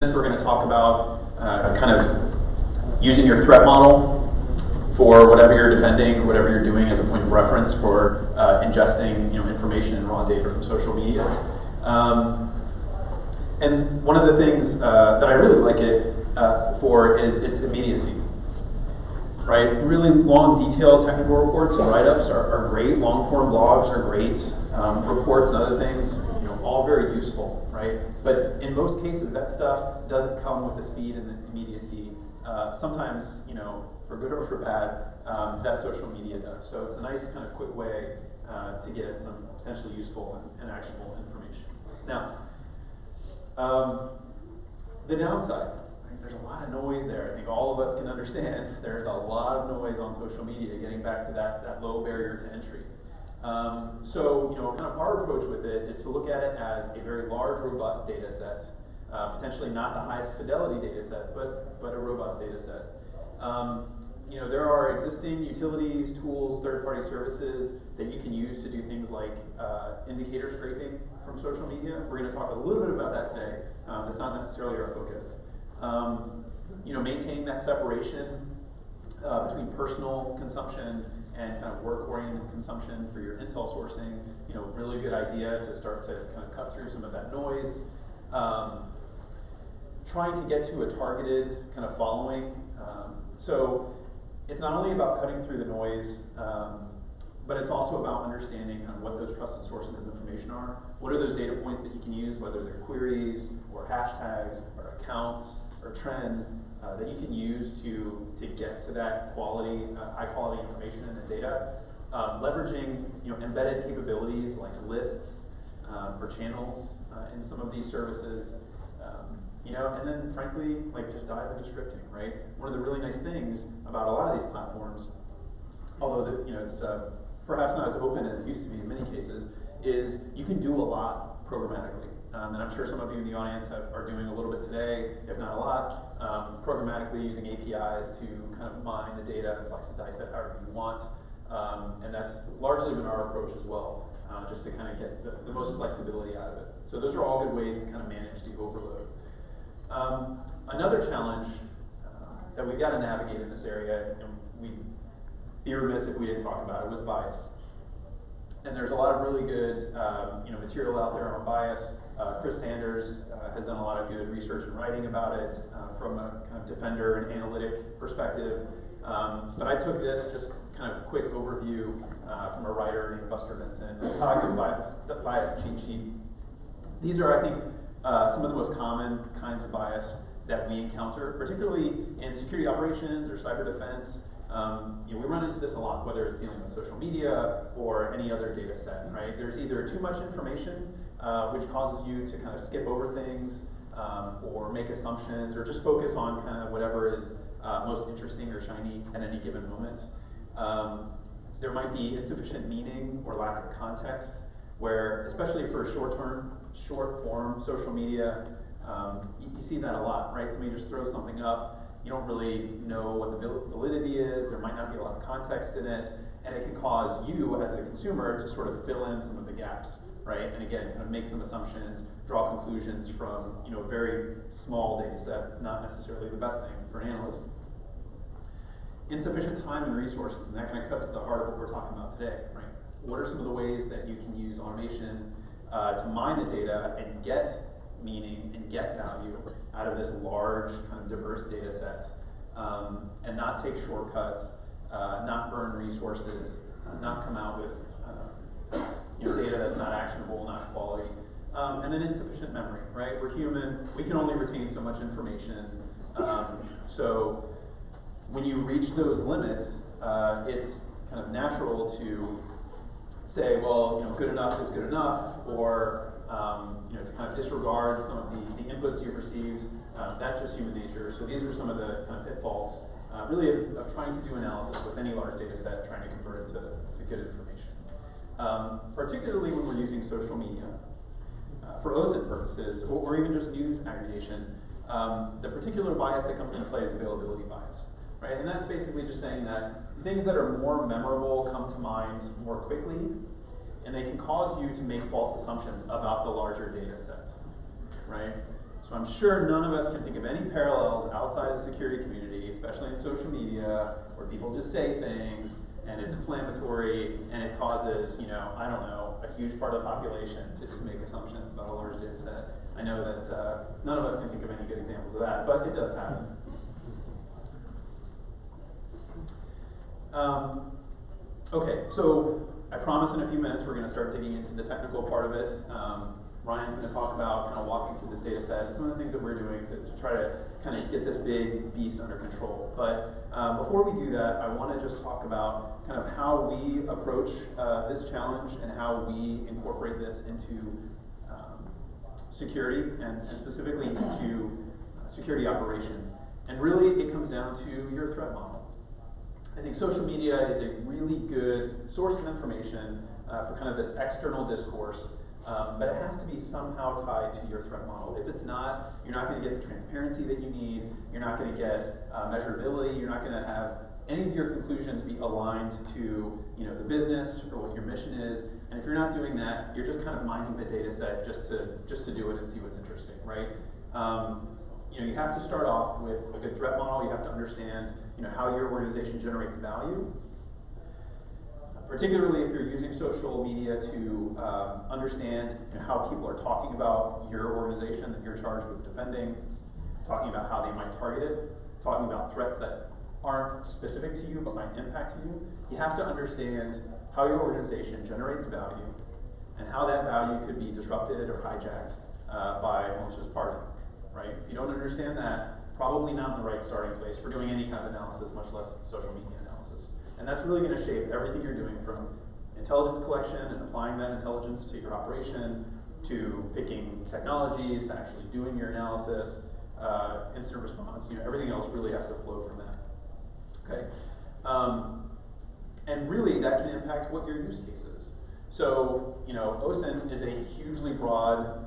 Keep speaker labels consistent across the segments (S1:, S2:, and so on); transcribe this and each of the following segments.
S1: We're going to talk about kind of using your threat model for whatever you're defending, whatever you're doing as a point of reference for ingesting information and raw data from social media. And one of the things that I really like it for is its immediacy. Right? Really long, detailed technical reports and write-ups are great. Long-form blogs are great. Reports and other things, all very useful, right? But in most cases, that stuff doesn't come with the speed and the immediacy. Sometimes, for good or for bad, that social media does. So it's a nice kind of quick way to get at some potentially useful and actionable information. Now, the downside. There's a lot of noise there. I think all of us can understand there's a lot of noise on social media, getting back to that low barrier to entry. So, kind of our approach with it is to look at it as a very large, robust data set, potentially not the highest fidelity data set, but a robust data set. There are existing utilities, tools, third-party services that you can use to do things like indicator scraping from social media. We're going to talk a little bit about that today. It's not necessarily our focus. Maintaining that separation between personal consumption and kind of work-oriented consumption for your intel sourcing, really good idea to start to kind of cut through some of that noise. Trying to get to a targeted kind of following. So it's not only about cutting through the noise, but it's also about understanding kind of what those trusted sources of information are. What are those data points that you can use, whether they're queries or hashtags or accounts or trends that you can use to get to that quality, high quality information and data. Leveraging embedded capabilities like lists or channels in some of these services. And then frankly, just dive into scripting, right? One of the really nice things about a lot of these platforms, although it's perhaps not as open as it used to be in many cases, is you can do a lot programmatically. And I'm sure some of you in the audience are doing a little bit today, if not a lot, programmatically using APIs to kind of mine the data and slice and dice it however you want. And that's largely been our approach as well, just to kind of get the most flexibility out of it. So those are all good ways to kind of manage the overload. Another challenge that we've got to navigate in this area, and we'd be remiss if we didn't talk about it, was bias. And there's a lot of really good material out there on bias. Chris Sanders has done a lot of good research and writing about it from a kind of defender and analytic perspective. But I took this just kind of quick overview from a writer named Buster Vincent, Cognitive Bias Cheat Sheet. These are, I think, some of the most common kinds of bias that we encounter, particularly in security operations or cyber defense. We run into this a lot, whether it's dealing with social media or any other data set, right? There's either too much information, which causes you to kind of skip over things or make assumptions or just focus on kind of whatever is most interesting or shiny at any given moment. There might be insufficient meaning or lack of context, where, especially for short form social media, you see that a lot, right? Somebody just throws something up. You don't really know what the validity is. There might not be a lot of context in it, and it can cause you as a consumer to sort of fill in some of the gaps, right? And again, kind of make some assumptions, draw conclusions from a very small data set, not necessarily the best thing for an analyst. Insufficient time and resources, and that kind of cuts to the heart of what we're talking about today, right? What are some of the ways that you can use automation to mine the data and get meaning and get value out of this large kind of diverse data set, and not take shortcuts, not burn resources, not come out with data that's not actionable, not quality, and then insufficient memory, right? We're human, we can only retain so much information, so when you reach those limits, it's kind of natural to say, well, good enough is good enough, or to kind of disregard some of the inputs you've received. That's just human nature. So these are some of the kind of pitfalls, really, of trying to do analysis with any large data set, trying to convert it to good information. Particularly when we're using social media for OSINT purposes, or even just news aggregation. The particular bias that comes into play is availability bias, right? And that's basically just saying that things that are more memorable come to mind more quickly, and they can cause you to make false assumptions about the larger data set, right? So I'm sure none of us can think of any parallels outside the security community, especially in social media, where people just say things, and it's inflammatory, and it causes, you know, I don't know, a huge part of the population to just make assumptions about a large data set. I know that none of us can think of any good examples of that, but it does happen. Okay, so I promise in a few minutes we're going to start digging into the technical part of it. Ryan's going to talk about kind of walking through this data set and some of the things that we're doing to try to kind of get this big beast under control. But before we do that, I want to just talk about kind of how we approach this challenge and how we incorporate this into security and specifically into security operations. And really, it comes down to your threat model. I think social media is a really good source of information for kind of this external discourse, but it has to be somehow tied to your threat model. If it's not, you're not going to get the transparency that you need, you're not going to get measurability, you're not going to have any of your conclusions be aligned to, you know, the business or what your mission is. And if you're not doing that, you're just kind of mining the data set just to do it and see what's interesting, right? You know, you have to start off with a good threat model. You have to understand, you know, how your organization generates value, particularly if you're using social media to understand, you know, how people are talking about your organization that you're charged with defending, talking about how they might target it, talking about threats that aren't specific to you but might impact you. You have to understand how your organization generates value and how that value could be disrupted or hijacked by a malicious party, right? If you don't understand that, probably not in the right starting place for doing any kind of analysis, much less social media analysis. And that's really going to shape everything you're doing, from intelligence collection and applying that intelligence to your operation, to picking technologies, to actually doing your analysis, incident response. You know, everything else really has to flow from that. Okay, and really that can impact what your use case is. So, you know, OSINT is a hugely broad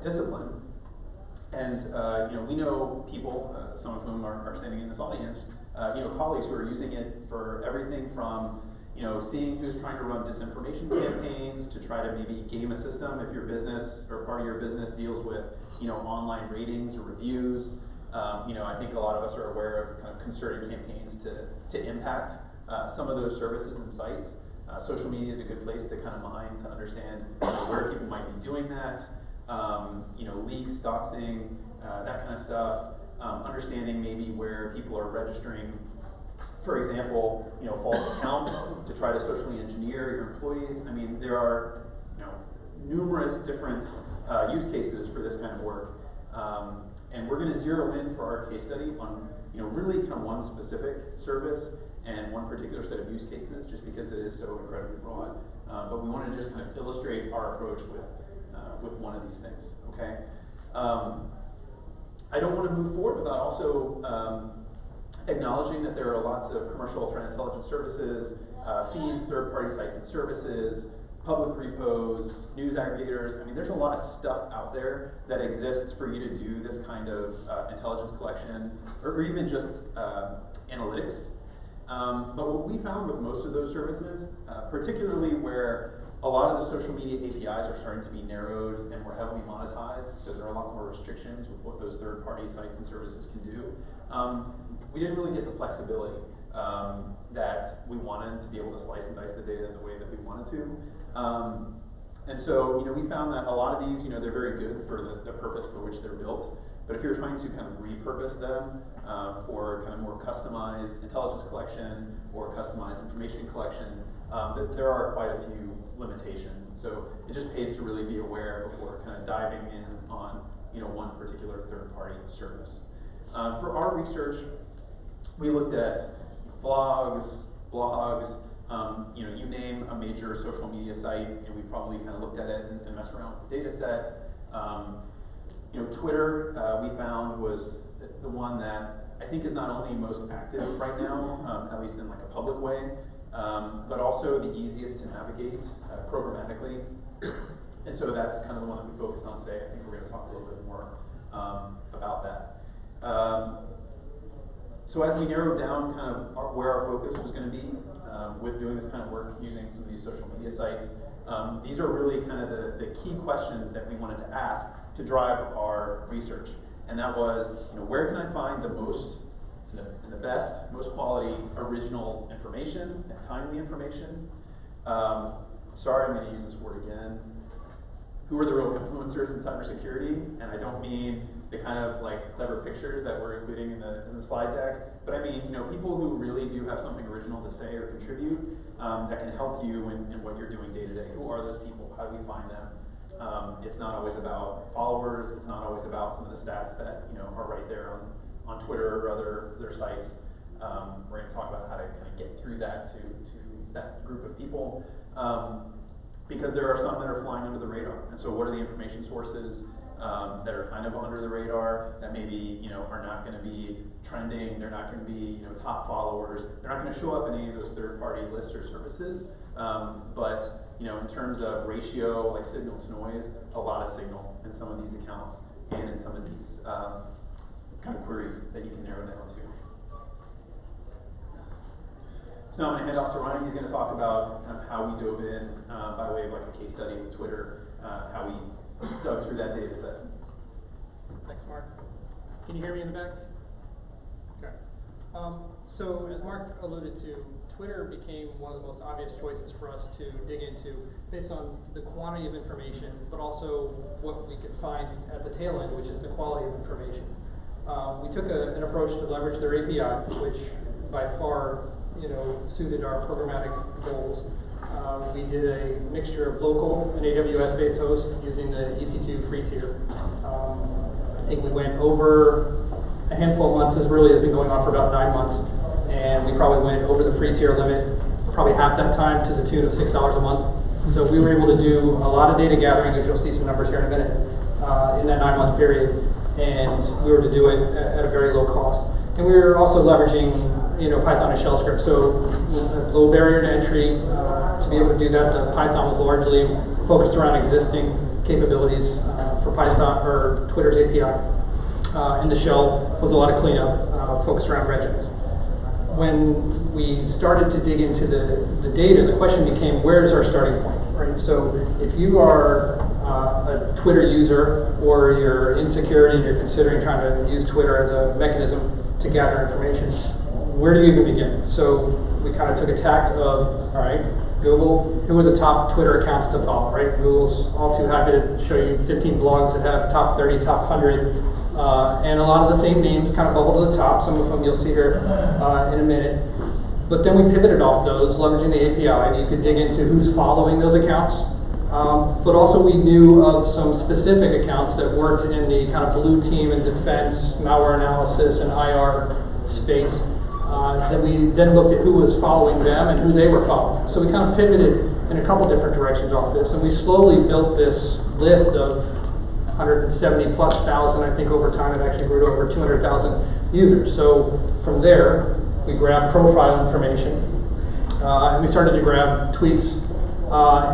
S1: discipline, and you know, we know people, some of whom are standing in this audience, you know, colleagues who are using it for everything from, you know, seeing who's trying to run disinformation campaigns to try to maybe game a system if your business or part of your business deals with, you know, online ratings or reviews. You know, I think a lot of us are aware of kind of concerted campaigns to impact some of those services and sites. Social media is a good place to kind of mine, to understand, you know, where people might be doing that. You know, leaks, doxing, that kind of stuff. Understanding maybe where people are registering, for example, you know, false accounts to try to socially engineer your employees. I mean, there are, you know, numerous different use cases for this kind of work. And we're going to zero in for our case study on, you know, really kind of one specific service and one particular set of use cases, just because it is so incredibly broad. But we want to just kind of illustrate our approach with one of these things. Okay. I don't want to move forward without also acknowledging that there are lots of commercial threat intelligence services, feeds, third-party sites and services, public repos, news aggregators. I mean, there's a lot of stuff out there that exists for you to do this kind of intelligence collection, or even just analytics. But what we found with most of those services, particularly where a lot of the social media APIs are starting to be narrowed and more heavily monetized, so there are a lot more restrictions with what those third-party sites and services can do, we didn't really get the flexibility that we wanted to be able to slice and dice the data in the way that we wanted to. And so, you know, we found that a lot of these, you know, they're very good for the purpose for which they're built, but if you're trying to kind of repurpose them for kind of more customized intelligence collection or customized information collection, there are quite a few limitations. And so it just pays to really be aware before kind of diving in on, you know, one particular third-party service. For our research, we looked at vlogs, blogs, you know, you name a major social media site, and we probably kind of looked at it and messed around with the data set. You know, Twitter, we found, was the one that I think is not only most active right now, at least in like a public way, but also the easiest to navigate programmatically. And so that's kind of the one that we focused on today. I think we're going to talk a little bit more about that. So as we narrowed down kind of where our focus was going to be with doing this kind of work using some of these social media sites, these are really kind of the key questions that we wanted to ask to drive our research. And that was, where can I find the most and the best, most quality original information and timely information? Sorry, I'm going to use this word again. Who are the real influencers in cybersecurity? And I don't mean the kind of like clever pictures that we're including in the slide deck, but I mean, people who really do have something original to say or contribute that can help you in what you're doing day to day. Who are those people? How do we find them? It's not always about followers. It's not always about some of the stats that are right there on Twitter or other sites. We're going to talk about how to kind of get through that to that group of people. Because there are some that are flying under the radar. And so what are the information sources that are kind of under the radar that maybe are not going to be trending, they're not going to be top followers, they're not going to show up in any of those third-party lists or services, but in terms of ratio, like signal to noise, a lot of signal in some of these accounts and in some of these kind of queries that you can narrow down to. So now I'm going to hand off to Ryan. He's going to talk about kind of how we dove in by way of like a case study with Twitter, how we dug through that data set.
S2: Thanks, Mark. Can you hear me in the back? Okay. So as Mark alluded to, Twitter became one of the most obvious choices for us to dig into based on the quantity of information, but also what we could find at the tail end, which is the quality of information. We took an approach to leverage their API, which by far suited our programmatic goals. We did a mixture of local and AWS-based hosts using the EC2 free tier. I think we went over a handful of months. This really has been going on for about 9 months, and we probably went over the free tier limit probably half that time to the tune of $6 a month. So we were able to do a lot of data gathering, as you'll see some numbers here in a minute, in that 9-month period, and we were to do it at a very low cost. And we were also leveraging Python and shell script, so a low barrier to entry. To be able to do that, the Python was largely focused around existing capabilities for Python or Twitter's API. And the shell was a lot of cleanup focused around regex. When we started to dig into the data, the question became, where is our starting point, right? So if you are a Twitter user or you're in security and you're considering trying to use Twitter as a mechanism to gather information, where do you even begin? So we kind of took a tact of, all right, Google, who are the top Twitter accounts to follow, right? Google's all too happy to show you 15 blogs that have top 30, top 100, and a lot of the same names kind of bubble to the top. Some of them you'll see here in a minute. But then we pivoted off those, leveraging the API, and you could dig into who's following those accounts. But also we knew of some specific accounts that worked in the kind of blue team and defense, malware analysis, and IR space. That we then looked at who was following them and who they were following. So we kind of pivoted in a couple different directions off this, and we slowly built this list of 170 plus thousand. I think over time it actually grew to over 200,000 users. So from there, we grabbed profile information, and we started to grab tweets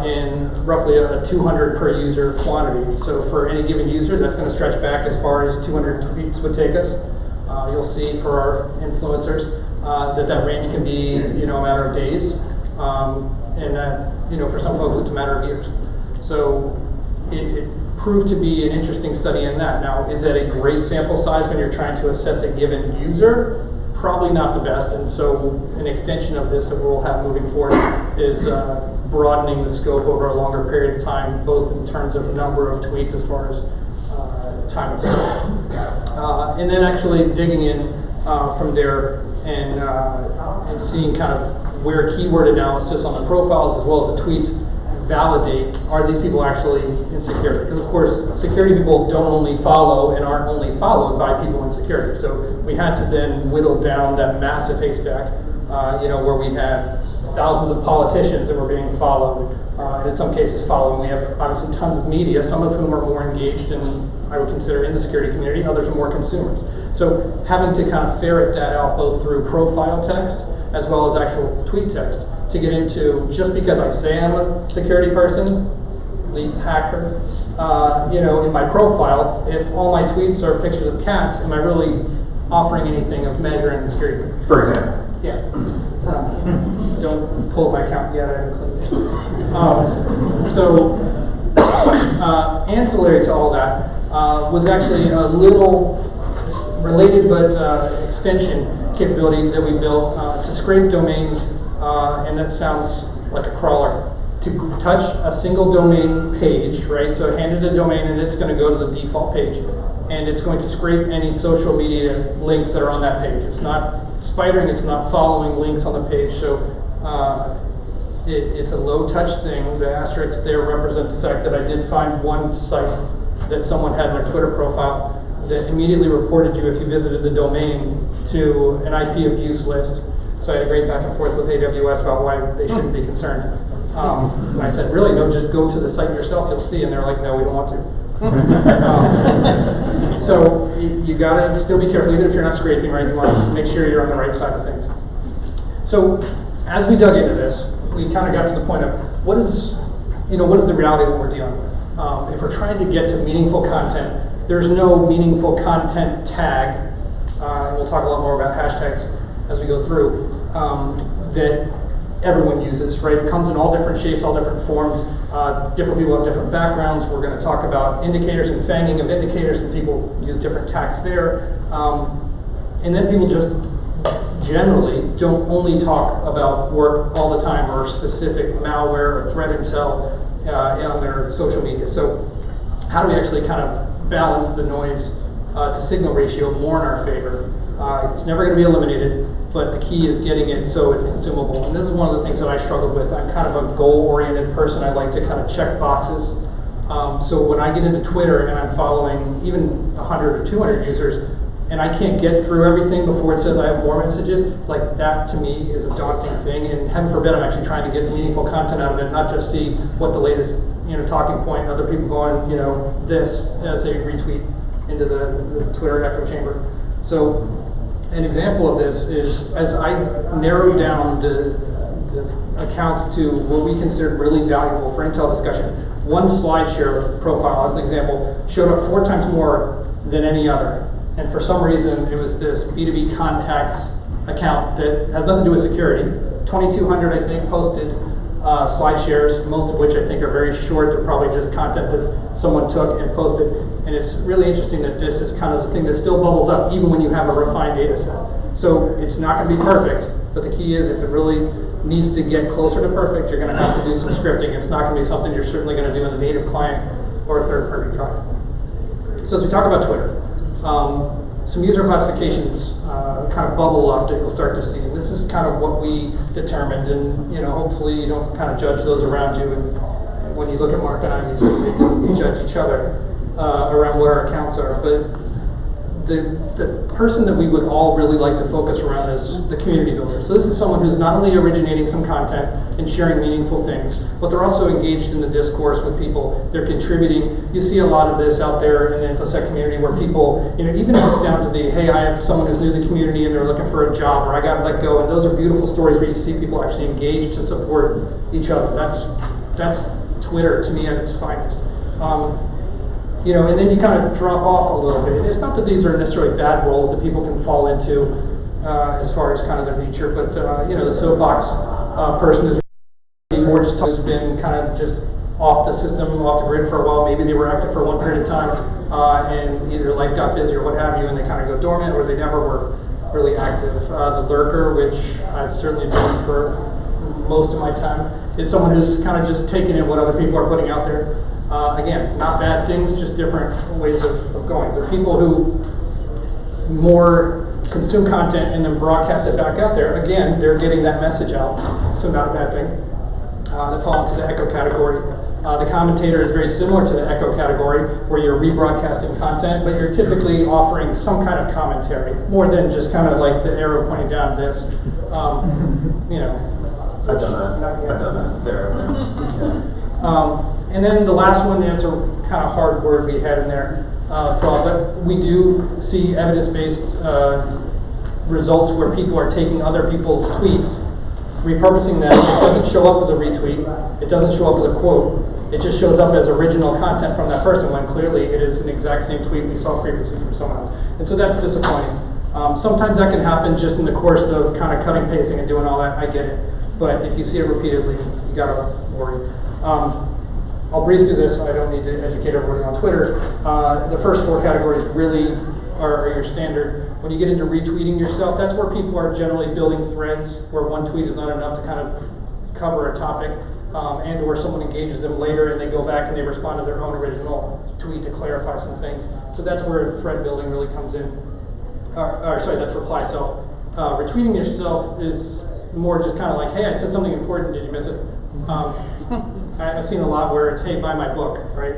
S2: in roughly a 200 per user quantity. So for any given user, that's going to stretch back as far as 200 tweets would take us. You'll see for our influencers that range can be a matter of days, and that for some folks it's a matter of years. So it proved to be an interesting study in that. Now, is that a great sample size when you're trying to assess a given user? Probably not the best, and so an extension of this that we'll have moving forward is broadening the scope over a longer period of time, both in terms of number of tweets as far as time itself. And then actually digging in from there and seeing kind of where keyword analysis on the profiles as well as the tweets validate, are these people actually in security? Because of course, security people don't only follow and aren't only followed by people in security. So we had to then whittle down that massive haystack, where we had thousands of politicians that were being followed, and in some cases following. We have obviously tons of media, some of whom are more engaged in, I would consider, in the security community, others are more consumers. So having to kind of ferret that out both through profile text as well as actual tweet text to get into, just because I say I'm a security person, lead hacker, in my profile, if all my tweets are pictures of cats, am I really offering anything of measure in the security?
S1: For example.
S2: Yeah. Don't pull up my account yet, I haven't cleaned it. Ancillary to all that, was actually a little related but extension capability that we built to scrape domains, and that sounds like a crawler, to touch a single domain page, right? So hand it a domain and it's going to go to the default page, and it's going to scrape any social media links that are on that page. It's not spidering, it's not following links on the page, so it's a low-touch thing. The asterisks there represent the fact that I did find one site that someone had in their Twitter profile that immediately reported you if you visited the domain to an IP abuse list. So I had a great back and forth with AWS about why they shouldn't be concerned. And I said, really? No, just go to the site yourself, you'll see. And they're like, no, we don't want to. So you gotta still be careful, even if you're not scraping, right? You want to make sure you're on the right side of things. So as we dug into this, we kind of got to the point of what is the reality of what we're dealing with? If we're trying to get to meaningful content, there's no meaningful content tag, and we'll talk a lot more about hashtags as we go through, that everyone uses, right? It comes in all different shapes, all different forms. Different people have different backgrounds. We're going to talk about indicators and fanging of indicators, and people use different tags there. And then people just generally don't only talk about work all the time or specific malware or threat intel on their social media. So how do we actually kind of balance the noise to signal ratio more in our favor? It's never going to be eliminated, but the key is getting it so it's consumable. And this is one of the things that I struggled with. I'm kind of a goal-oriented person. I like to kind of check boxes. So when I get into Twitter and I'm following even 100 or 200 users, and I can't get through everything before it says I have more messages, like that to me is a daunting thing. And heaven forbid I'm actually trying to get meaningful content out of it, not just see what the latest talking point, other people going, this as a retweet into the Twitter echo chamber. So an example of this is, as I narrowed down the accounts to what we considered really valuable for intel discussion, one SlideShare profile, as an example, showed up 4 times more than any other. And for some reason, it was this B2B contacts account that has nothing to do with security. 2,200, I think, posted SlideShares, most of which I think are very short. They're probably just content that someone took and posted. And it's really interesting that this is kind of the thing that still bubbles up even when you have a refined data set. So it's not going to be perfect, but the key is if it really needs to get closer to perfect, you're going to have to do some scripting. It's not going to be something you're certainly going to do in a native client or a third-party client. So as we talk about Twitter, some user classifications kind of bubble up that you'll start to see. And this is kind of what we determined, and hopefully you don't kind of judge those around you. And when you look at Mark and I, we certainly judge each other around what our accounts are. But the person that we would all really like to focus around is the community builder. So this is someone who's not only originating some content and sharing meaningful things, but they're also engaged in the discourse with people. They're contributing. You see a lot of this out there in the InfoSec community where people, even if it's down to the, hey, I have someone who's new to the community and they're looking for a job, or I got let go, and those are beautiful stories where you see people actually engaged to support each other. That's Twitter to me at its finest. And then you kind of drop off a little bit. It's not that these are necessarily bad roles that people can fall into as far as kind of their nature, but the soapbox person is more just who's been kind of just off the system, off the grid for a while. Maybe they were active for one period of time and either life got busy or what have you, and they kind of go dormant, or they never were really active. The lurker, which I've certainly been for most of my time, is someone who's kind of just taking in what other people are putting out there. Again, not bad things, just different ways of going. There are people who more consume content and then broadcast it back out there. Again, they're getting that message out, so not a bad thing. They fall into the echo category. The commentator is very similar to the echo category, where you're rebroadcasting content, but you're typically offering some kind of commentary, more than just kind of like the arrow pointing down this.
S1: I've done that. There.
S2: And then the last one, that's a kind of hard word we had in there, fraud, but we do see evidence-based results where people are taking other people's tweets, repurposing them. It doesn't show up as a retweet. It doesn't show up as a quote. It just shows up as original content from that person when clearly it is an exact same tweet we saw previously from someone else. And so that's disappointing. Sometimes that can happen just in the course of kind of cutting, pasting, and doing all that. I get it. But if you see it repeatedly, you gotta worry. I'll breeze through this so I don't need to educate everybody on Twitter. The first 4 categories really are your standard. When you get into retweeting yourself, that's where people are generally building threads where one tweet is not enough to kind of cover a topic, and or someone engages them later and they go back and they respond to their own original tweet to clarify some things. So that's where thread building really comes in. Sorry, that's reply self. Retweeting yourself is more just kind of like, hey, I said something important, did you miss it? I've seen a lot where it's, hey, buy my book, right?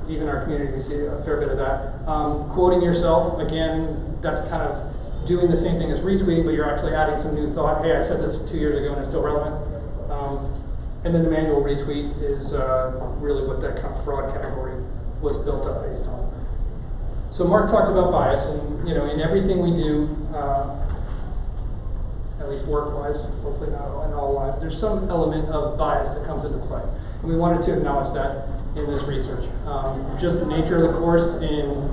S2: Even our community, we see a fair bit of that. Quoting yourself, again, that's kind of doing the same thing as retweeting, but you're actually adding some new thought. Hey, I said this 2 years ago and it's still relevant. And then the manual retweet is really what that kind of fraud category was built up based on. So Mark talked about bias, and in everything we do, at least work-wise, hopefully not in all lives, there's some element of bias that comes into play. And we wanted to acknowledge that in this research. Just the nature of the course in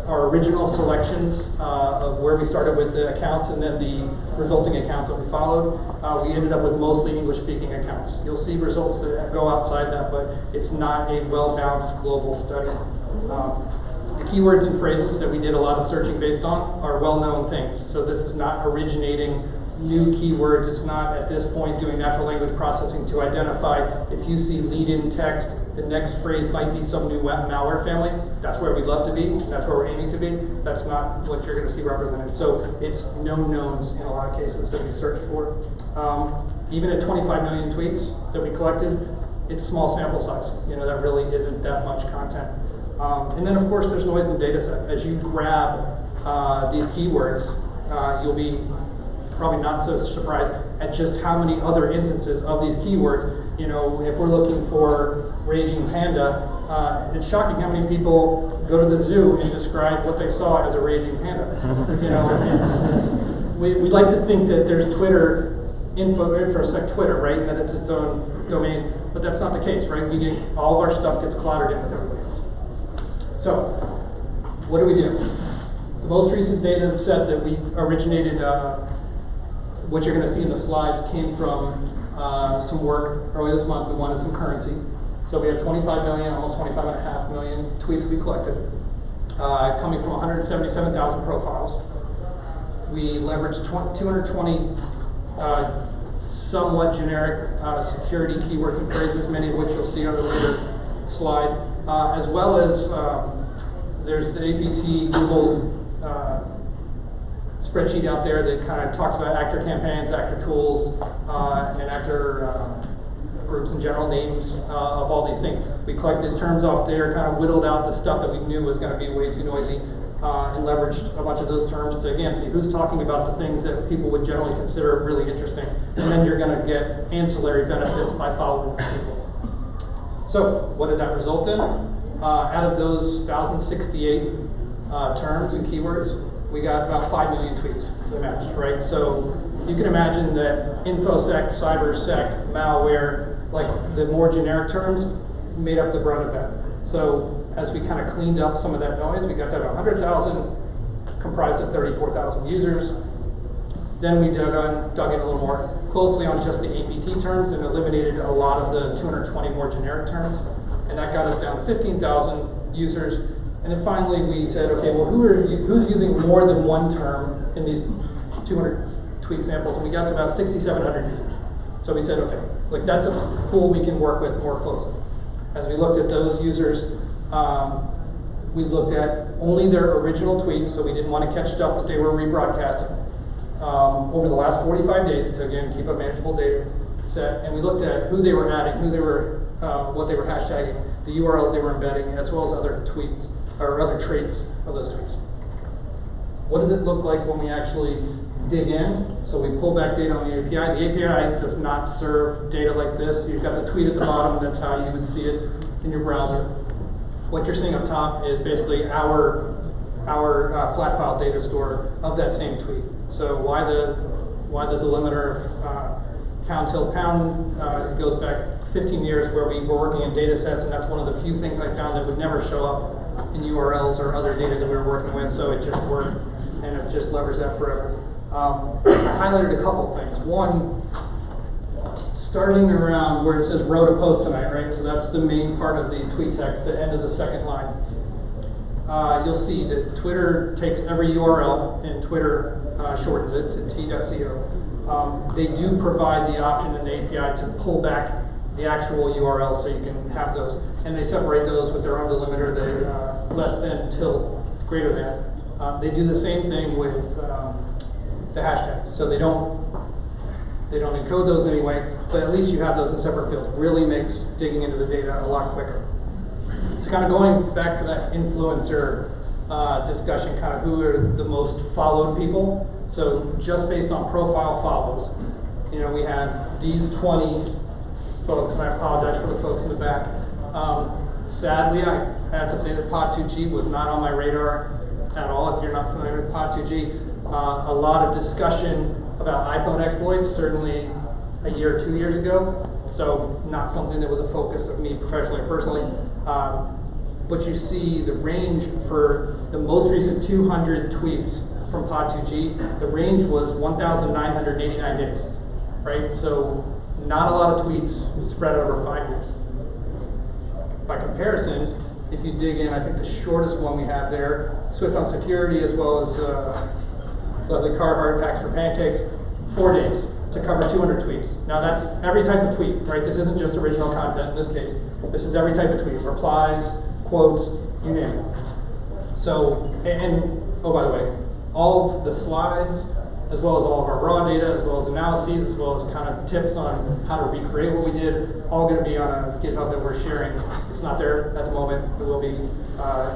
S2: our original selections of where we started with the accounts and then the resulting accounts that we followed, we ended up with mostly English-speaking accounts. You'll see results that go outside that, but it's not a well-balanced global study. The keywords and phrases that we did a lot of searching based on are well-known things. So this is not originating new keywords. It's not at this point doing natural language processing to identify if you see lead-in text, the next phrase might be some new malware family. That's where we love to be. That's where we're aiming to be. That's not what you're going to see represented. So it's known knowns in a lot of cases that we search for. Even at 25 million tweets that we collected, it's a small sample size. That really isn't that much content. And then of course there's noise in the data set. As you grab these keywords, you'll be probably not so surprised at just how many other instances of these keywords. If we're looking for raging panda, it's shocking how many people go to the zoo and describe what they saw as a raging panda. We'd like to think that there's Twitter, infosec Twitter, right, and that it's its own domain, but that's not the case, right? All of our stuff gets clobbered in with everybody else. So, what do we do? The most recent data set that we originated, what you're going to see in the slides, came from some work earlier this month. We wanted some currency. So we had 25 million, almost 25.5 million tweets we collected, coming from 177,000 profiles. We leveraged 220 somewhat generic security keywords and phrases, many of which you'll see on the later slide, as well as there's the APT Google spreadsheet out there that kind of talks about actor campaigns, actor tools, and actor groups and general names of all these things. We collected terms off there, kind of whittled out the stuff that we knew was going to be way too noisy, and leveraged a bunch of those terms to, again, see who's talking about the things that people would generally consider really interesting. And then you're going to get ancillary benefits by following people. So, what did that result in? Out of those 1,068 terms and keywords, we got about 5 million tweets that matched, right? So you can imagine that InfoSec, CyberSec, malware, like the more generic terms, made up the brunt of that. So as we kind of cleaned up some of that noise, we got that 100,000, comprised of 34,000 users. Then we dug in a little more closely on just the APT terms and eliminated a lot of the 220 more generic terms. And that got us down to 15,000 users. And then finally we said, okay, well, who's using more than one term in these 200 tweet samples? And we got to about 6,700 users. So we said, okay, like that's a pool we can work with more closely. As we looked at those users, we looked at only their original tweets, so we didn't want to catch stuff that they were rebroadcasting over the last 45 days to, again, keep a manageable data set. And we looked at who they were adding, who they were, what they were hashtagging, the URLs they were embedding, as well as other tweets, or other traits of those tweets. What does it look like when we actually dig in? So we pull back data on the API. The API does not serve data like this. You've got the tweet at the bottom. That's how you would see it in your browser. What you're seeing up top is basically our flat file data store of that same tweet. So why the delimiter of pound till pound? It goes back 15 years where we were working in data sets, and that's one of the few things I found that would never show up in URLs or other data that we were working with, so it just worked, and it just levers that forever. I highlighted a couple things. One, starting around where it says wrote a post tonight, right? So that's the main part of the tweet text, the end of the second line. You'll see that Twitter takes every URL and Twitter shortens it to t.co. They do provide the option in the API to pull back the actual URL so you can have those. And they separate those with their own delimiter, the less than till greater than. They do the same thing with the hashtags. So they don't encode those anyway, but at least you have those in separate fields. Really makes digging into the data a lot quicker. So kind of going back to that influencer discussion, kind of who are the most followed people. So just based on profile follows, you know, we have these 20 folks, and I apologize for the folks in the back. Sadly, I have to say that Pod2G was not on my radar at all. If you're not familiar with Pod2G, a lot of discussion about iPhone exploits, certainly a year or 2 years ago. So not something that was a focus of me professionally or personally. But you see the range for the most recent 200 tweets from Pod2G, the range was 1,989 days, right? So not a lot of tweets spread over 5 years. By comparison, if you dig in, I think the shortest one we have there, Swift on Security, as well as Leslie Carhart, Hacks for Pancakes, 4 days to cover 200 tweets. Now that's every type of tweet, right? This isn't just original content in this case. This is every type of tweet, replies, quotes, you name it. So, and oh, by the way, all of the slides, as well as all of our raw data, as well as analyses, as well as kind of tips on how to recreate what we did, all going to be on a GitHub that we're sharing. It's not there at the moment. It will be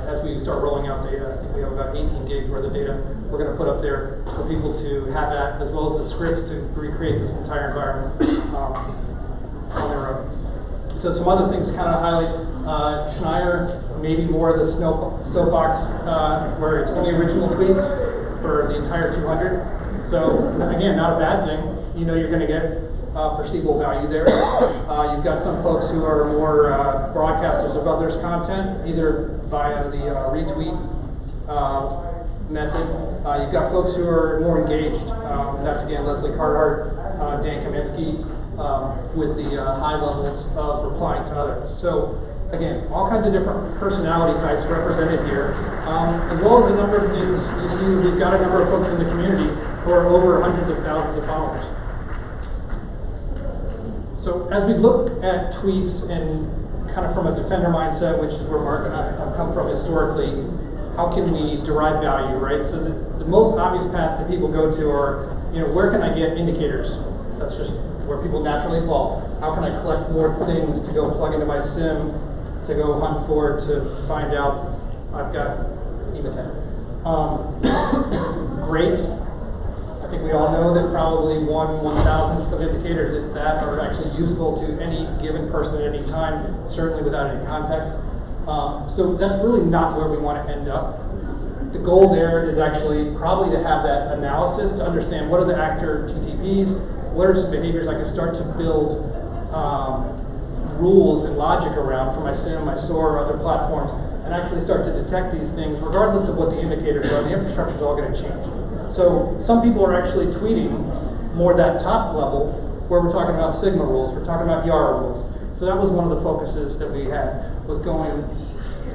S2: as we start rolling out data. I think we have about 18 gigs worth of data we're going to put up there for people to have that, as well as the scripts to recreate this entire environment on their own. So some other things to kind of highlight. Schneier, maybe more of the soapbox where it's only original tweets for the entire 200. So again, not a bad thing. You know you're going to get perceivable value there. You've got some folks who are more broadcasters of others' content, either via the retweet method. You've got folks who are more engaged. That's again Leslie Carhart, Dan Kaminsky, with the high levels of replying to others. So again, all kinds of different personality types represented here, as well as a number of things. You see, we've got a number of folks in the community who are over hundreds of thousands of followers. So as we look at tweets and kind of from a defender mindset, which is where Mark and I have come from historically, how can we derive value, right? So the most obvious path that people go to are, you know, where can I get indicators? That's just where people naturally fall. How can I collect more things to go plug into my SIM, to go hunt for, to find out I've got Emotet? Great. I think we all know that probably 1/1000th of indicators, if that, are actually useful to any given person at any time, certainly without any context. So that's really not where we want to end up. The goal there is actually probably to have that analysis to understand what are the actor TTPs, what are some behaviors I can start to build rules and logic around for my SIM, my SOAR, other platforms, and actually start to detect these things regardless of what the indicators are. The infrastructure is all going to change. So some people are actually tweeting more that top level where we're talking about Sigma rules, we're talking about Yara rules. So that was one of the focuses that we had, was going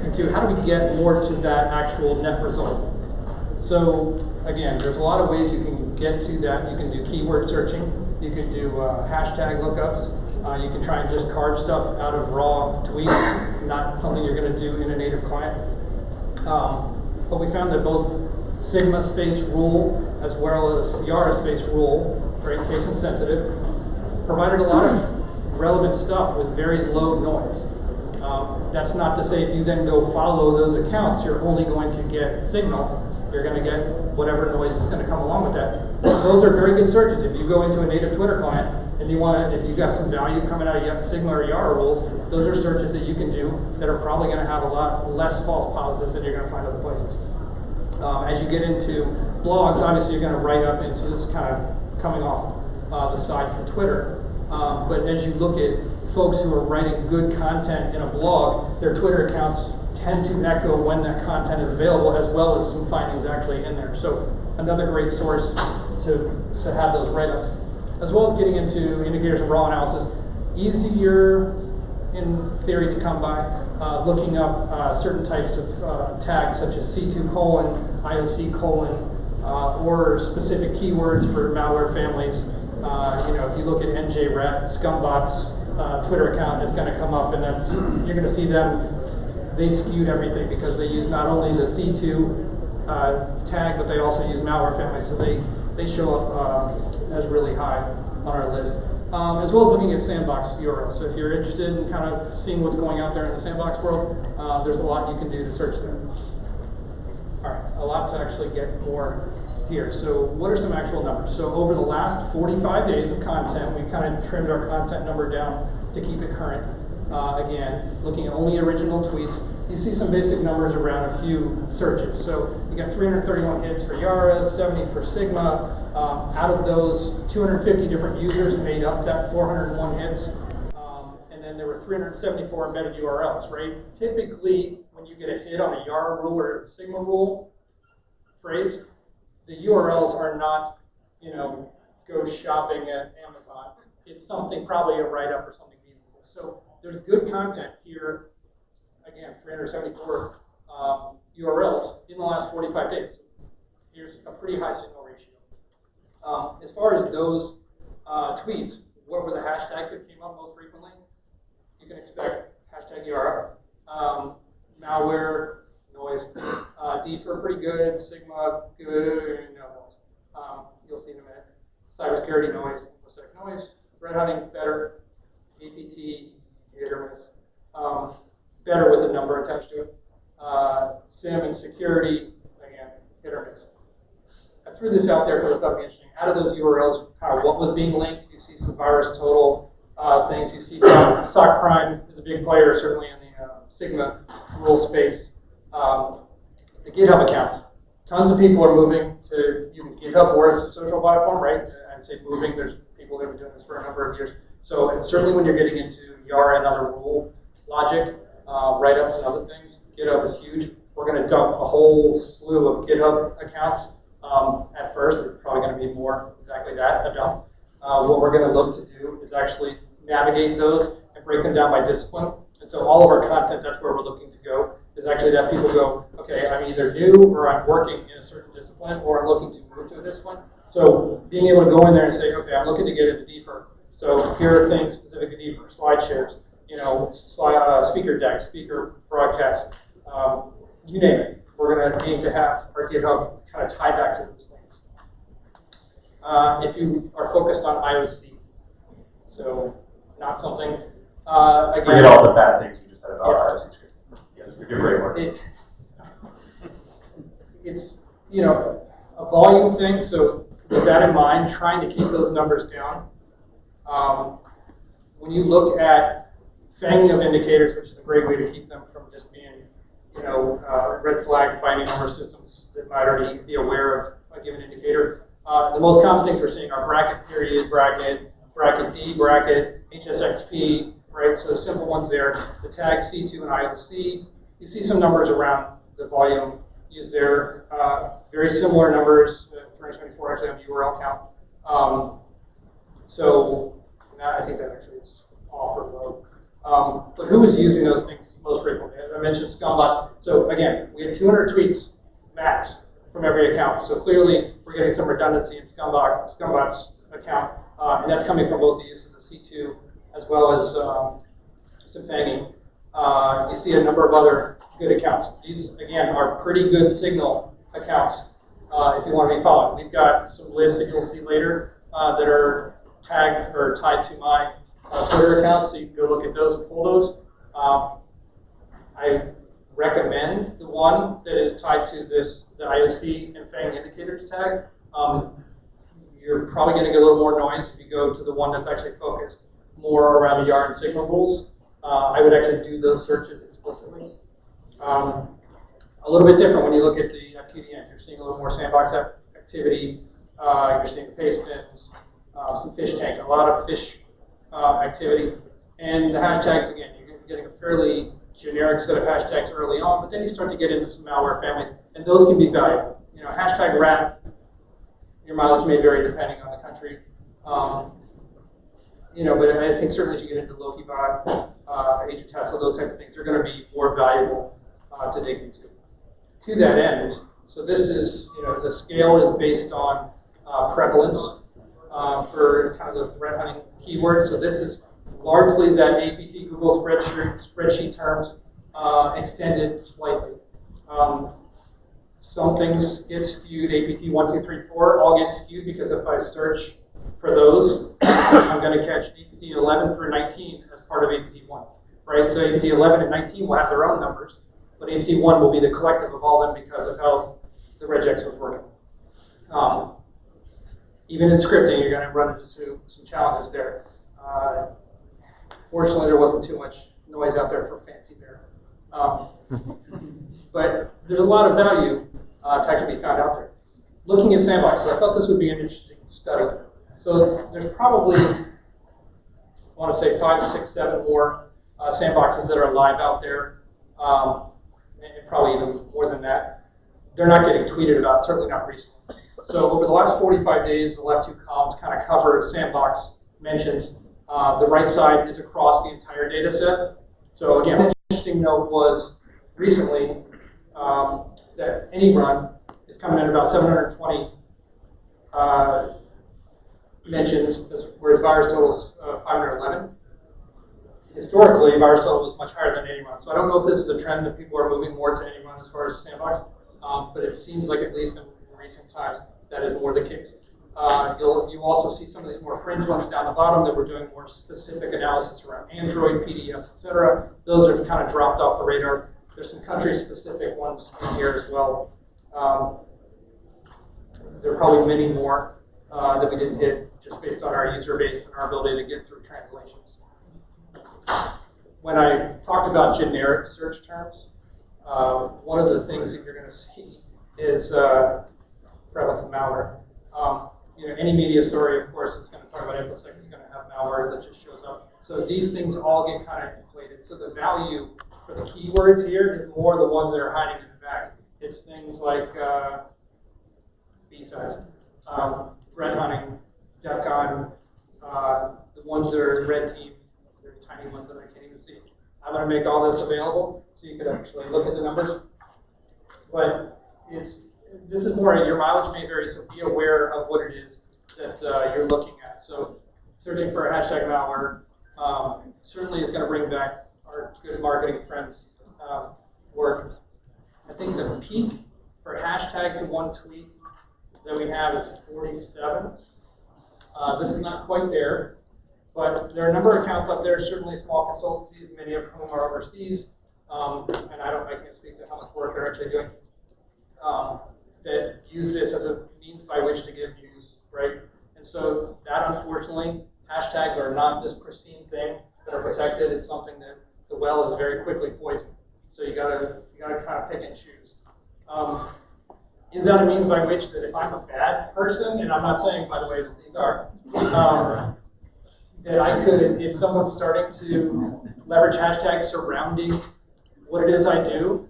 S2: into how do we get more to that actual net result. So again, there's a lot of ways you can get to that. You can do keyword searching, you can do hashtag lookups, you can try and just carve stuff out of raw tweets, not something you're going to do in a native client. But we found that both Sigma space rule as well as Yara space rule, very case insensitive, provided a lot of relevant stuff with very low noise. That's not to say if you then go follow those accounts, you're only going to get signal. You're going to get whatever noise is going to come along with that. Those are very good searches. If you go into a native Twitter client and you want to, if you've got some value coming out of Sigma or Yara rules, those are searches that you can do that are probably going to have a lot less false positives than you're going to find other places. As you get into blogs, obviously you're going to write up into this, kind of coming off the side from Twitter. But as you look at folks who are writing good content in a blog, their Twitter accounts tend to echo when that content is available, as well as some findings actually in there. So another great source to have those write-ups. as well as getting into indicators and raw analysis. Easier in theory to come by, looking up certain types of tags such as C2 colon, IOC colon, or specific keywords for malware families. If you look at NJRET, Scumbot's Twitter account, it's going to come up, and that's, you're going to see them. They skewed everything because they use not only the C2 tag, but they also use malware families, so they show up as really high on our list. As well as looking at sandbox URLs. So if you're interested in kind of seeing what's going out there in the sandbox world, there's a lot you can do to search there. All right, a lot to actually get more here. So what are some actual numbers? So over the last 45 days of content, we kind of trimmed our content number down to keep it current. Again, looking at only original tweets, you see some basic numbers around a few searches. So you got 331 hits for Yara, 70 for Sigma. Out of those, 250 different users made up that 401 hits. And then there were 374 embedded URLs, right? Typically, when you get a hit on a Yara rule or Sigma rule phrase, the URLs are not, go shopping at Amazon. It's something, probably a write-up or something meaningful. So there's good content here. Again, 374 URLs in the last 45 days. Here's a pretty high signal ratio. As far as those tweets, what were the hashtags that came up most frequently? You can expect hashtag Yara, malware, noise, defer pretty good, Sigma good, no noise. You'll see in a minute. Cybersecurity noise, infosec noise, threat hunting better, APT hit or miss, better with a number attached to it. SIM and security, again, hit or miss. I threw this out there because I thought it'd be interesting. Out of those URLs, kind of what was being linked, you see some virus total things. You see SOC Prime is a big player, certainly in the Sigma rule space. The GitHub accounts. Tons of people are moving to using GitHub more as a social platform, right? I'd say moving. There's people that have been doing this for a number of years. So, and certainly when you're getting into Yara and other rule logic, write-ups and other things, GitHub is huge. We're going to dump a whole slew of GitHub accounts. At first, it's probably going to be more exactly that, a dump. What we're going to look to do is actually navigate those and break them down by discipline. And so all of our content, that's where we're looking to go, is actually that people go, okay, I'm either new or I'm working in a certain discipline or I'm looking to move to a discipline. So being able to go in there and say, okay, I'm looking to get into defer. So here are things specific to defer, slide shares, speaker decks, speaker broadcasts, you name it. We're going to aim to have our GitHub kind of tie back to those things. If you are focused on IOCs, so not something, again.
S3: Forget all the bad things you just said about IOCs. Yes, we do great work.
S2: It's, a volume thing, so with that in mind, trying to keep those numbers down. When you look at fanging of indicators, which is a great way to keep them from just being red flag binary number systems that might already be aware of a given indicator. The most common things we're seeing are bracket period, bracket D, bracket, HSXP, right? So simple ones there. The tag C2 and IOC. You see some numbers around the volume used there. Very similar numbers, 374 actually on the URL count. So I think that actually is all for low. But who is using those things most frequently? As I mentioned, Scumbots. So again, we had 200 tweets max from every account. So clearly, we're getting some redundancy in Scumbot's account, and that's coming from both the use of the C2 as well as some fanging. You see a number of other good accounts. These, again, are pretty good signal accounts if you want to be following. We've got some lists that you'll see later that are tagged or tied to my Twitter account, so you can go look at those and pull those. I recommend the one that is tied to the IOC and FANG indicators tag. You're probably going to get a little more noise if you go to the one that's actually focused more around the YAR and Sigma rules. I would actually do those searches explicitly. A little bit different when you look at the QDN. You're seeing a little more sandbox activity. You're seeing paste bins, some fish tank, a lot of fish activity. And the hashtags, again, you're getting a fairly generic set of hashtags early on, but then you start to get into some malware families, and those can be valuable. Hashtag rat, your mileage may vary depending on the country. But I think certainly as you get into Loki bot, Agent Tesla, those type of things, they're going to be more valuable to dig into. To that end, so this is, the scale is based on prevalence for kind of those threat hunting keywords. So this is largely that APT Google spreadsheet terms extended slightly. Some things get skewed, APT 1, 2, 3, 4 all get skewed because if I search for those, I'm going to catch APT 11 through 19 as part of APT 1, right? So APT 11 and 19 will have their own numbers, but APT 1 will be the collective of all of them because of how the regex was working. Even in scripting, you're going to run into some challenges there. Fortunately, there wasn't too much noise out there for Fancy Bear. But there's a lot of value to actually be found out there. Looking at sandboxes, I thought this would be an interesting study. So there's probably, I want to say 5, 6, 7 more sandboxes that are live out there, and probably even more than that. They're not getting tweeted about, certainly not recently. So over the last 45 days, the left 2 columns kind of cover sandbox mentions. The right side is across the entire data set. So again, an interesting note was recently that any run is coming in about 720 mentions, whereas virus total is 511. Historically, virus total was much higher than any run. So I don't know if this is a trend that people are moving more to any run as far as sandbox, but it seems like at least in recent times that is more the case. You also see some of these more fringe ones down the bottom that we're doing more specific analysis around Android, PDFs, etc. Those are kind of dropped off the radar. There's some country-specific ones in here as well. There are probably many more that we didn't hit just based on our user base and our ability to get through translations. When I talked about generic search terms, one of the things that you're going to see is prevalence of malware. Any media story, of course, is going to talk about InfoSec is going to have malware that just shows up. So these things all get kind of inflated. So the value for the keywords here is more the ones that are hiding in the back. It's things like BSides, threat hunting, DEFCON, the ones that are red team, they're tiny ones that I can't even see. I'm going to make all this available so you can actually look at the numbers. But this is more, your mileage may vary, so be aware of what it is that you're looking at. So searching for a hashtag malware certainly is going to bring back our good marketing friends' work. I think the peak for hashtags in one tweet that we have is 47. This is not quite there, but there are a number of accounts out there, certainly small consultancies, many of whom are overseas, and I can't speak to how much work they're actually doing, that use this as a means by which to get views, right? And so that, unfortunately, hashtags are not this pristine thing that are protected. It's something that the well is very quickly poisoned. So you gotta kind of pick and choose. Is that a means by which that if I'm a bad person, and I'm not saying, by the way, that these are, that I could, if someone's starting to leverage hashtags surrounding what it is I do,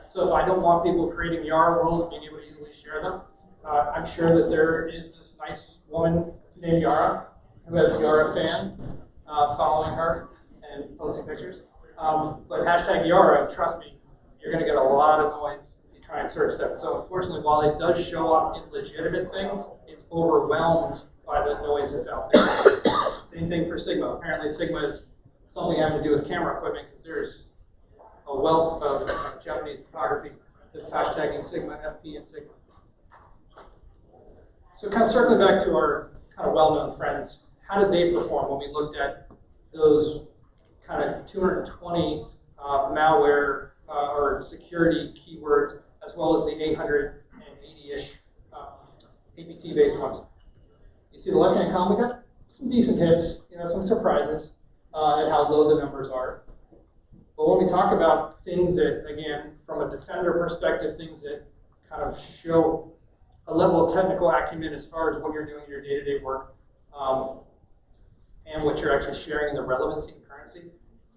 S2: so if I don't want people creating Yara rules, being able to easily share them, I'm sure that there is this nice woman named Yara who has a Yara fan following her and posting pictures. But hashtag Yara, trust me, you're going to get a lot of noise if you try and search that. So unfortunately, while it does show up in legitimate things, it's overwhelmed by the noise that's out there. Same thing for Sigma. Apparently Sigma is something having to do with camera equipment because there's a wealth of Japanese photography that's hashtagging Sigma, FP, and Sigma. So kind of circling back to our kind of well-known friends, how did they perform when we looked at those kind of 220 malware or security keywords, as well as the 880-ish APT-based ones? You see the left-hand column, we got some decent hits, some surprises at how low the numbers are. But when we talk about things that, again, from a defender perspective, things that kind of show a level of technical acumen as far as what you're doing in your day-to-day work and what you're actually sharing in the relevancy and currency,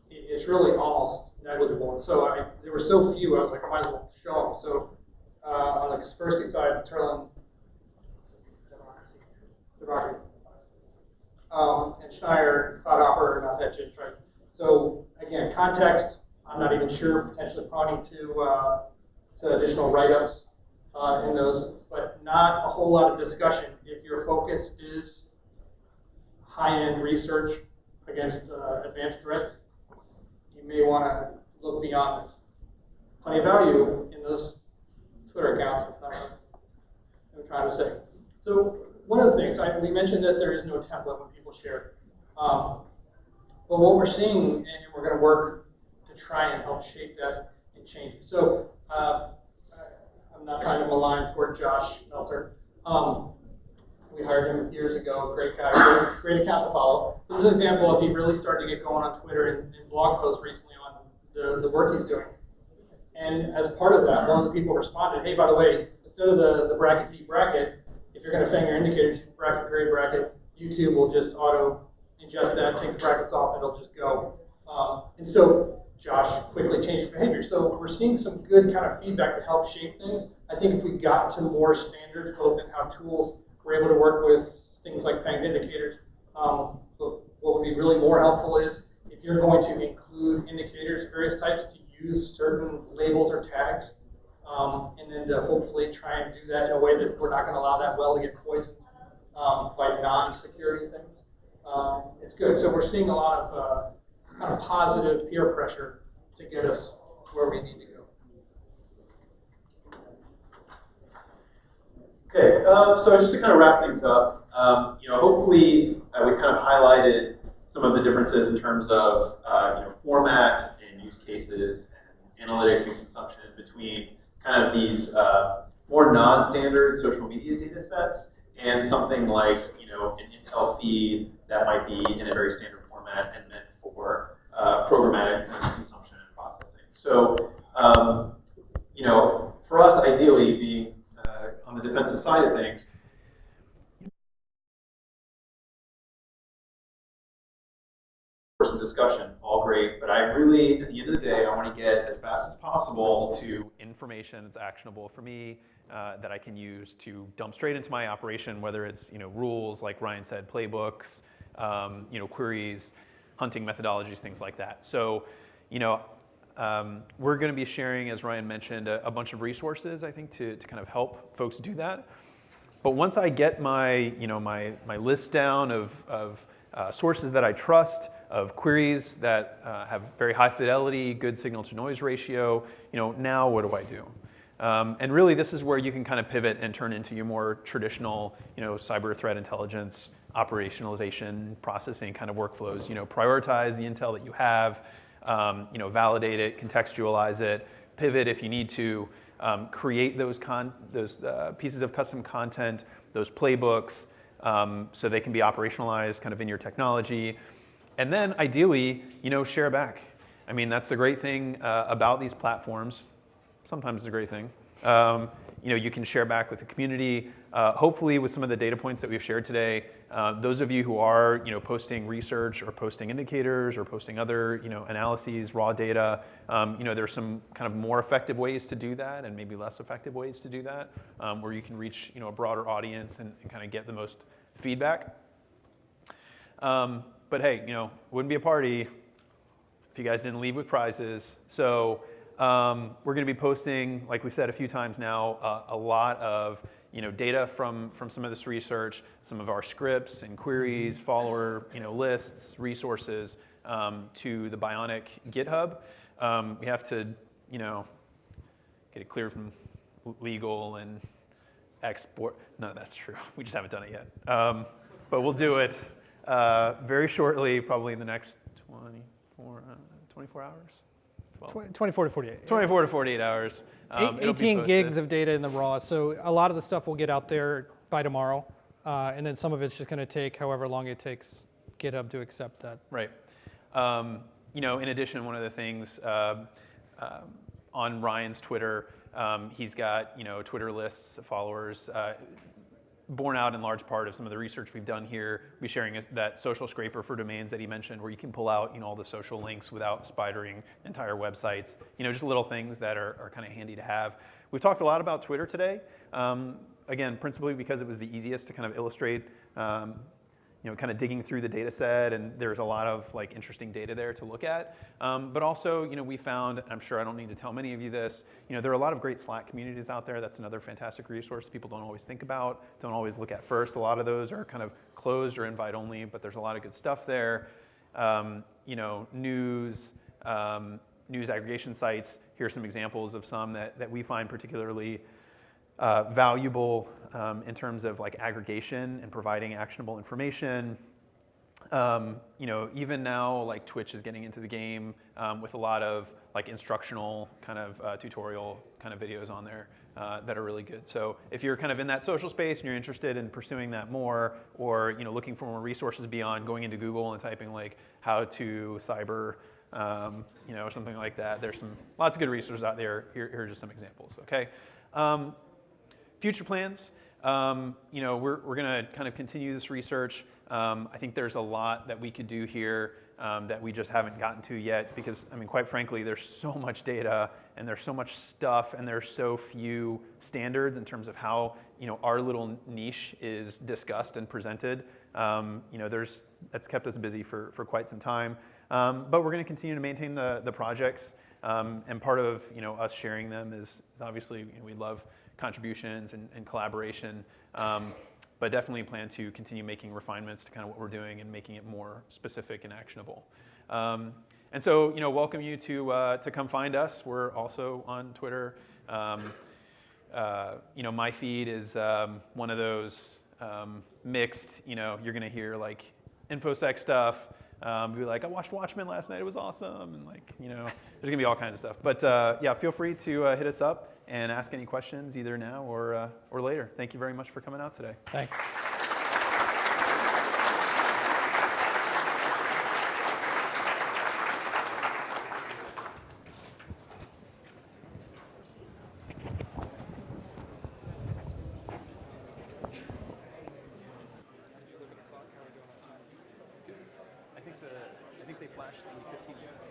S2: it's really almost negligible. And so there were so few, I was like, I might as well show them. So on the Kaspersky side, Turlin, entire cloud operator, not that JIT, right? So again, context, I'm not even sure, potentially pointing to additional write-ups in those, but not a whole lot of discussion. If your focus is high-end research against advanced threats, you may want to look beyond this. Plenty of value in those Twitter accounts. That's not what I'm trying to say. So one of the things, we mentioned that there is no template when people share. But what we're seeing, and we're going to work to try and help shape that and change it. So I'm not trying to malign poor Josh Meltzer. We hired him years ago, great guy, great account to follow. This is an example of he really started to get going on Twitter and blog posts recently on the work he's doing. And as part of that, one of the people responded, hey, by the way, instead of the bracket deep bracket, if you're going to fang your indicators, use bracket, grade bracket, YouTube will just auto ingest that, take the brackets off, and it'll just go. And so Josh quickly changed behavior. So we're seeing some good kind of feedback to help shape things. I think if we got to more standards, both in how tools were able to work with things like fanged indicators, what would be really more helpful is if you're going to include indicators, various types, to use certain labels or tags, and then to hopefully try and do that in a way that we're not going to allow that well to get poisoned by non-security things. It's good. So we're seeing a lot of kind of positive peer pressure to get us where we need to go.
S1: Okay, so just to kind of wrap things up, hopefully we've kind of highlighted some of the differences in terms of format and use cases and analytics and consumption between kind of these more non-standard social media data sets and something like an Intel feed that might be in a very standard format and meant for programmatic consumption and processing. So for us, ideally, being on the defensive side of things, discussion, all great, but I really, at the end of the day, I want to get as fast as possible to information that's actionable for me, that I can use to dump straight into my operation, whether it's rules, like Ryan said, playbooks, queries, hunting methodologies, things like that. So, we're going to be sharing, as Ryan mentioned, a bunch of resources, I think, to kind of help folks do that. But once I get my, my list down of sources that I trust, of queries that have very high fidelity, good signal to noise ratio, now what do I do? And really, this is where you can kind of pivot and turn into your more traditional, cyber threat intelligence, operationalization, processing kind of workflows. Prioritize the intel that you have, validate it, contextualize it, pivot if you need to, create those pieces of custom content, those playbooks, so they can be operationalized kind of in your technology. And then ideally, share back. I mean, that's the great thing about these platforms. Sometimes it's a great thing. You can share back with the community. Hopefully, with some of the data points that we've shared today, those of you who are posting research or posting indicators or posting other analyses, raw data, there's some kind of more effective ways to do that and maybe less effective ways to do that, where you can reach a broader audience and kind of get the most feedback. But hey, wouldn't be a party if you guys didn't leave with prizes. So we're going to be posting, like we said a few times now, a lot of data from some of this research, some of our scripts and queries, follower lists, resources to the Bionic GitHub. We have to get it cleared from legal and export. No, that's true. We just haven't done it yet. But we'll do it very shortly, probably in the next 24 hours.
S4: 24 to 48.
S1: 24 to 48 hours.
S4: 18 gigs of data in the raw. So a lot of the stuff will get out there by tomorrow. And then some of it's just going to take however long it takes GitHub to accept that.
S1: Right. In addition, one of the things on Ryan's Twitter, he's got Twitter lists of followers, born out in large part of some of the research we've done here. We'll be sharing that social scraper for domains that he mentioned, where you can pull out all the social links without spidering entire websites. Just little things that are kind of handy to have. We've talked a lot about Twitter today. Again, principally because it was the easiest to kind of illustrate
S5: kind of digging through the data set, and there's a lot of like interesting data there to look at. But also, we found, I'm sure I don't need to tell many of you this, there are a lot of great Slack communities out there. That's another fantastic resource people don't always think about, don't always look at first. A lot of those are kind of closed or invite only, but there's a lot of good stuff there. News aggregation sites. Here are some examples of some that we find particularly valuable in terms of like aggregation and providing actionable information. Even now, like Twitch is getting into the game with a lot of like instructional kind of tutorial kind of videos on there that are really good. So if you're kind of in that social space and you're interested in pursuing that more, or looking for more resources beyond going into Google and typing like how to cyber, or something like that, there's lots of good resources out there. Here are just some examples. Okay. Future plans. We're going to kind of continue this research. I think there's a lot that we could do here that we just haven't gotten to yet because, quite frankly, there's so much data and there's so much stuff and there's so few standards in terms of how, our little niche is discussed and presented. That's kept us busy for quite some time. But we're going to continue to maintain the projects. And part of, us sharing them is obviously, we love contributions and collaboration, but definitely plan to continue making refinements to kind of what we're doing and making it more specific and actionable. And so, welcome you to come find us. We're also on Twitter. My feed is one of those mixed, you're going to hear like InfoSec stuff. Be like, I watched Watchmen last night, it was awesome, and like, there's gonna be all kinds of stuff. But yeah, feel free to hit us up and ask any questions either now or later. Thank you very much for coming out today.
S4: Thanks.
S5: I think they flashed in 15 minutes.